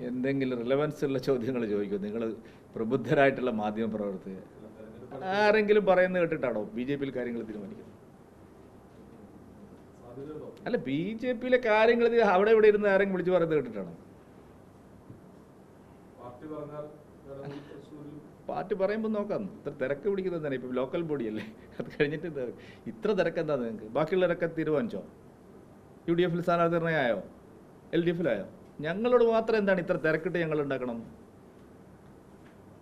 എന്തെങ്കിലും റിലവൻസ് ഉള്ള ചോദ്യങ്ങൾ ചോദിക്കും. നിങ്ങൾ പ്രബുദ്ധരായിട്ടുള്ള മാധ്യമ പ്രവർത്തകർ ആരെങ്കിലും പറയുന്നത് കേട്ടിട്ടാണോ ബി ജെ പിയിൽ കാര്യങ്ങൾ തീരുമാനിക്കുന്നത്? അല്ല, ബി ജെ പിയിലെ കാര്യങ്ങൾ അവിടെ ഇവിടെ ഇരുന്ന് ആരെങ്കിലും വിളിച്ച് പറയുന്നത് കേട്ടിട്ടാണോ? പാർട്ടി പറയുമ്പോൾ നോക്കാം. ഇത്ര തിരക്ക് പിടിക്കുന്നത് തന്നെ ഇപ്പം ലോക്കൽ ബോഡിയല്ലേ, അത് കഴിഞ്ഞിട്ട് ഇത്ര തിരക്കെന്താ നിങ്ങൾക്ക്? ബാക്കിയുള്ളവരൊക്കെ തീരുമാനിച്ചോ? യു ഡി എഫിൽ സ്ഥാനാർത്ഥി നിർണയമായോ? L D എഫിലായോ? ഞങ്ങളോട് മാത്രം എന്താണ് ഇത്ര തിരക്കിട്ട് ഞങ്ങൾ ഉണ്ടാക്കണം?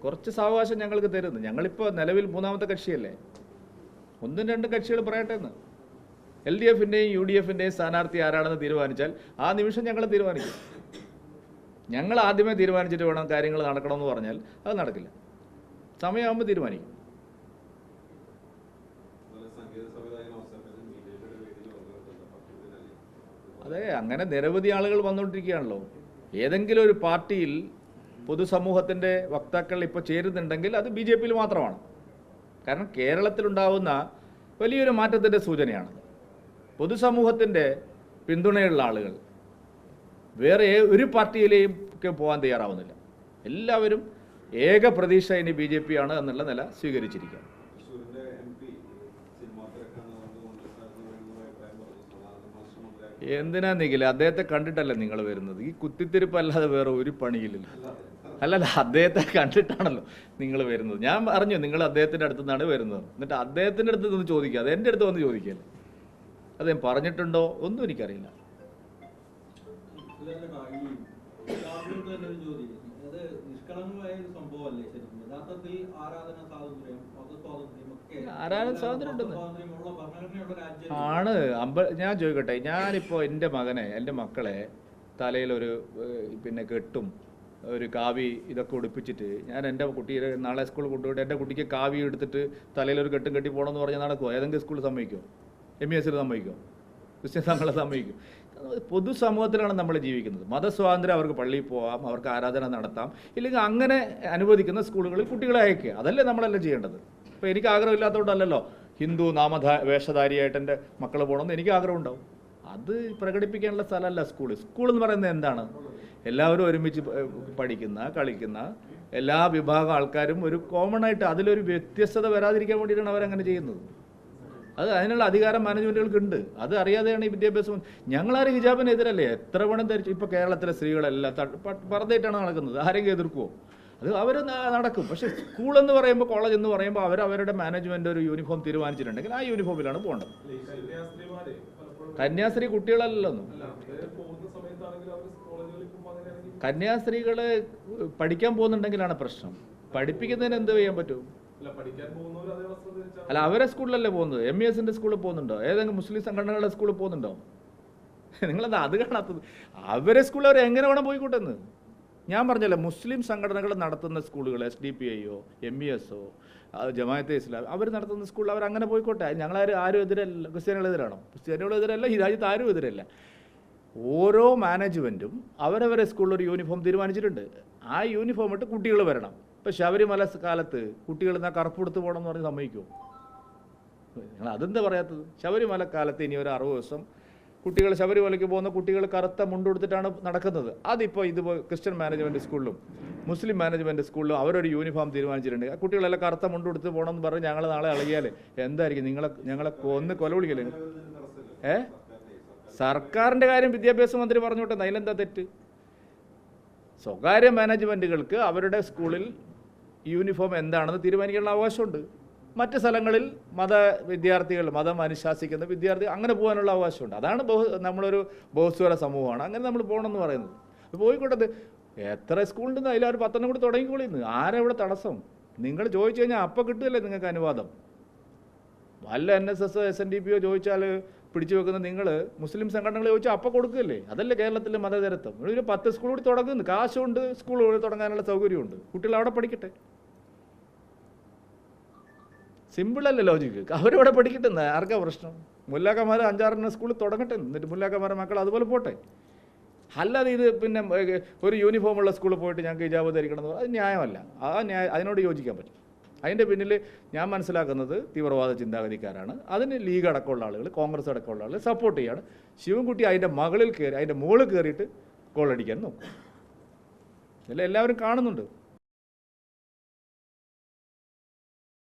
കുറച്ച് സാവകാശം ഞങ്ങൾക്ക് തരുന്നു. ഞങ്ങളിപ്പോൾ നിലവിൽ മൂന്നാമത്തെ കക്ഷിയല്ലേ. ഒന്നും രണ്ടും കക്ഷികൾ പറയട്ടെ എന്ന്. എൽ ഡി എഫിൻ്റെയും യു ഡി എഫിൻ്റെയും സ്ഥാനാർത്ഥി ആരാണെന്ന് തീരുമാനിച്ചാൽ ആ നിമിഷം ഞങ്ങൾ തീരുമാനിക്കും. ഞങ്ങൾ ആദ്യമേ തീരുമാനിച്ചിട്ട് വേണം കാര്യങ്ങൾ നടക്കണമെന്ന് പറഞ്ഞാൽ അത് നടക്കില്ല. സമയമാകുമ്പോൾ തീരുമാനിക്കും. അതെ, അങ്ങനെ നിരവധി ആളുകൾ വന്നുകൊണ്ടിരിക്കുകയാണല്ലോ. ഏതെങ്കിലും ഒരു പാർട്ടിയിൽ പൊതുസമൂഹത്തിൻ്റെ വക്താക്കൾ ഇപ്പോൾ ചേരുന്നുണ്ടെങ്കിൽ അത് ബി ജെ പിയിൽ മാത്രമാണ്. കാരണം കേരളത്തിലുണ്ടാവുന്ന വലിയൊരു മാറ്റത്തിൻ്റെ സൂചനയാണ്. പൊതുസമൂഹത്തിൻ്റെ പിന്തുണയുള്ള ആളുകൾ വേറെ ഒരു പാർട്ടിയിലെയും ഒക്കെ പോകാൻ തയ്യാറാവുന്നില്ല. എല്ലാവരും ഏക പ്രതീക്ഷ ഇനി ബി ജെ പി ആണ് എന്നുള്ള നില സ്വീകരിച്ചിരിക്കുക. എന്തിനാ നിഖില, അദ്ദേഹത്തെ കണ്ടിട്ടല്ലേ നിങ്ങൾ വരുന്നത്? ഈ കുത്തിത്തിരിപ്പ് അല്ലാതെ വേറെ ഒരു പണിയില്ലല്ലോ. അല്ലല്ല, അദ്ദേഹത്തെ കണ്ടിട്ടാണല്ലോ നിങ്ങൾ വരുന്നത്. ഞാൻ അറിഞ്ഞു നിങ്ങൾ അദ്ദേഹത്തിൻ്റെ അടുത്തു നിന്നാണ് വരുന്നത്. എന്നിട്ട് അദ്ദേഹത്തിൻ്റെ അടുത്ത് നിന്ന് ചോദിക്കുക, അത് എൻ്റെ അടുത്ത് വന്ന് ചോദിക്കല്ലേ. അദ്ദേഹം പറഞ്ഞിട്ടുണ്ടോ ഒന്നും എനിക്കറിയില്ല. ആരാധന സ്വാതന്ത്ര്യം ഉണ്ടെന്ന് ആണ്. ഞാൻ ചോദിക്കട്ടെ, ഞാനിപ്പോൾ എൻ്റെ മക്കളെ തലയിലൊരു കെട്ടും ഒരു കാവി ഇതൊക്കെ ഉടുപ്പിച്ചിട്ട് ഞാൻ എൻ്റെ കുട്ടിയെ നാളെ സ്കൂളിൽ കൊണ്ടുപോയിട്ട് എൻ്റെ കുട്ടിക്ക് കാവി എടുത്തിട്ട് തലയിലൊരു കെട്ടും കെട്ടി പോകണമെന്ന് പറഞ്ഞാൽ നടക്കുമോ? ഏതെങ്കിലും സ്കൂളിൽ സമ്മതിക്കുമോ? MESൽ സമ്മതിക്കുമോ? ക്രിസ്ത്യൻ സംഘങ്ങളെ സമ്മതിക്കും? പൊതുസമൂഹത്തിലാണ് നമ്മൾ ജീവിക്കുന്നത്. മതസ്വാതന്ത്ര്യം, അവർക്ക് പള്ളിയിൽ പോകാം, അവർക്ക് ആരാധന നടത്താം. ഇല്ലെങ്കിൽ അങ്ങനെ അനുവദിക്കുന്ന സ്കൂളുകളിൽ കുട്ടികളെ അയക്കുക. അതല്ലേ നമ്മളെല്ലാം ചെയ്യേണ്ടത്. ഇപ്പോൾ എനിക്ക് ആഗ്രഹമില്ലാത്തതുകൊണ്ടല്ലോ ഹിന്ദു വേഷധാരിയായിട്ട് എൻ്റെ മക്കൾ പോകണമെന്ന് എനിക്ക് ആഗ്രഹമുണ്ടാവും. അത് പ്രകടിപ്പിക്കാനുള്ള സ്ഥലമല്ല സ്കൂൾ എന്ന് പറയുന്നത് എന്താണ്? എല്ലാവരും ഒരുമിച്ച് പഠിക്കുന്ന കളിക്കുന്ന എല്ലാ വിഭാഗം ആൾക്കാരും ഒരു കോമൺ ആയിട്ട് അതിലൊരു വ്യത്യസ്തത വരാതിരിക്കാൻ വേണ്ടിയിട്ടാണ് അവരങ്ങനെ ചെയ്യുന്നത്. അത് അതിനുള്ള അധികാരം മാനേജ്മെൻറ്റുകൾക്കുണ്ട്. അത് അറിയാതെയാണ് ഈ വിദ്യാഭ്യാസം. ഞങ്ങളാരും ഹിജാബിനെതിരല്ലേ? എത്ര വേണം ധരിച്ചു. ഇപ്പോൾ കേരളത്തിലെ സ്ത്രീകളെല്ലാം പർദ്ദയായിട്ടാണ് നടക്കുന്നത്. ആരെങ്കിലും എതിർക്കുമോ? അത് അവർ നടക്കും. പക്ഷേ സ്കൂളെന്ന് പറയുമ്പോൾ, കോളേജ് എന്ന് പറയുമ്പോൾ അവരവരുടെ മാനേജ്മെൻ്റ് ഒരു യൂണിഫോം തീരുമാനിച്ചിട്ടുണ്ടെങ്കിൽ ആ യൂണിഫോമിലാണ് പോകേണ്ടത്. കന്യാസ്ത്രീ കുട്ടികളല്ലല്ലോ. കന്യാസ്ത്രീകൾ പഠിക്കാൻ പോകുന്നുണ്ടെങ്കിലാണ് പ്രശ്നം. പഠിപ്പിക്കുന്നതിന് എന്ത് ചെയ്യാൻ പറ്റും? അല്ല, അവരെ സ്കൂളിലല്ലേ പോകുന്നത്. MESൻ്റെ സ്കൂളിൽ പോകുന്നുണ്ടോ? ഏതെങ്കിലും മുസ്ലിം സംഘടനകളുടെ സ്കൂളിൽ പോകുന്നുണ്ടോ? നിങ്ങളെന്താ അത് കാണാത്തത്? അവരെ സ്കൂളിൽ അവർ എങ്ങനെ വേണം പോയിക്കോട്ടെന്ന്. ഞാൻ പറഞ്ഞല്ലോ, മുസ്ലിം സംഘടനകൾ നടത്തുന്ന സ്കൂളുകൾ, SDPIയോ MESോ ജമാഅത്തെ ഇസ്ലാം അവർ നടത്തുന്ന സ്കൂളിൽ അവർ അങ്ങനെ പോയിക്കോട്ടെ. ആരും എതിരല്ല. ക്രിസ്ത്യാനികളെതിരല്ല, ഈ രാജ്യത്ത് ആരും എതിരല്ല. ഓരോ മാനേജ്മെൻറ്റും അവരവരെ സ്കൂളിൽ ഒരു യൂണിഫോം തീരുമാനിച്ചിട്ടുണ്ട്. ആ യൂണിഫോം ഇട്ട് കുട്ടികൾ വരണം. ഇപ്പോൾ ശബരിമല കാലത്ത് കുട്ടികൾ എന്നാൽ കറുപ്പെടുത്ത് പോകണം എന്ന് പറഞ്ഞ് സമ്മതിക്കുമോ? നിങ്ങൾ അതെന്താ പറയാത്തത്? ശബരിമല കാലത്ത് ഇനി ഒരു 60 ദിവസം കുട്ടികൾ ശബരിമലയ്ക്ക് പോകുന്ന കുട്ടികൾ കറുത്ത മുണ്ടെടുത്തിട്ടാണ് നടക്കുന്നത്. അതിപ്പോൾ ഇതുപോലെ ക്രിസ്ത്യൻ മാനേജ്മെൻറ്റ് സ്കൂളിലും മുസ്ലിം മാനേജ്മെൻറ്റ് സ്കൂളിലും അവരൊരു യൂണിഫോം തീരുമാനിച്ചിട്ടുണ്ട്. ആ കുട്ടികളെല്ലാം കറുത്ത മുണ്ടെടുത്ത് പോകണമെന്ന് പറഞ്ഞ് ഞങ്ങൾ നാളെ ഇളകിയാൽ എന്തായിരിക്കും? ഞങ്ങളെ കൊല വിളിക്കല്ലേ? സർക്കാരിൻ്റെ കാര്യം വിദ്യാഭ്യാസ മന്ത്രി പറഞ്ഞോട്ടെ, അതിലെന്താ തെറ്റ്? സ്വകാര്യ മാനേജ്മെൻറ്റുകൾക്ക് അവരുടെ സ്കൂളിൽ യൂണിഫോം എന്താണെന്ന് തീരുമാനിക്കാനുള്ള അവകാശമുണ്ട്. മറ്റ് സ്ഥലങ്ങളിൽ മതം അനുശാസിക്കുന്ന വിദ്യാർത്ഥികൾ അങ്ങനെ പോകാനുള്ള അവകാശമുണ്ട്. അതാണ് നമ്മളൊരു ബഹുസ്വര സമൂഹമാണ്, അങ്ങനെ നമ്മൾ പോകണമെന്ന് പറയുന്നത്. പോയിക്കോട്ടെ, എത്ര സ്കൂളുണ്ടെന്ന് അതിൽ ഒരു 10 കൂടി തുടങ്ങിക്കോളിന്ന്. ആരാ ഇവിടെ തടസ്സം? നിങ്ങൾ ചോദിച്ചു കഴിഞ്ഞാൽ അപ്പം കിട്ടുമല്ലേ നിങ്ങൾക്ക് അനുവാദം? വല്ല NSS SNDPയോ ചോദിച്ചാൽ പിടിച്ചു വെക്കുന്ന നിങ്ങൾ മുസ്ലിം സംഘടനകൾ ചോദിച്ചാൽ അപ്പം കൊടുക്കുകയല്ലേ? അതല്ലേ കേരളത്തിലെ മതേതരത്വം. ഒരു 10 സ്കൂൾ കൂടി തുടങ്ങുന്നു. കാശുണ്ട്, സ്കൂളുകൾ തുടങ്ങാനുള്ള സൗകര്യമുണ്ട്. കുട്ടികൾ അവിടെ പഠിക്കട്ടെ. സിമ്പിളല്ലേ ലോജിക്ക്? അവരവിടെ പഠിക്കട്ടെ. ആർക്കാ പ്രശ്നം? മുല്ലാക്കന്മാർ 5-6 സ്കൂളിൽ തുടങ്ങട്ടെ. എന്നിട്ട് മുല്ലാക്കന്മാരുടെ മക്കൾ അതുപോലെ പോട്ടെ. അല്ലാതെ ഇത് ഒരു യൂണിഫോമുള്ള സ്കൂളിൽ പോയിട്ട് ഞങ്ങൾക്ക് ഹിജാബ് ധരിക്കണം എന്ന് പറഞ്ഞാൽ അത് ന്യായമല്ല. അതിനോട് യോജിക്കാൻ പറ്റും. അതിൻ്റെ പിന്നിൽ ഞാൻ മനസ്സിലാക്കുന്നത് തീവ്രവാദ ചിന്താഗതിക്കാരാണ്. അതിന് ലീഗ് അടക്കമുള്ള ആളുകൾ, കോൺഗ്രസ് അടക്കമുള്ള ആളുകൾ സപ്പോർട്ട് ചെയ്യാണ്. ശിവൻകുട്ടി അതിൻ്റെ മുകളിൽ കയറിയിട്ട് ഗോളടിക്കാൻ നോക്കും. ഇതെല്ലാം എല്ലാവരും കാണുന്നുണ്ട്.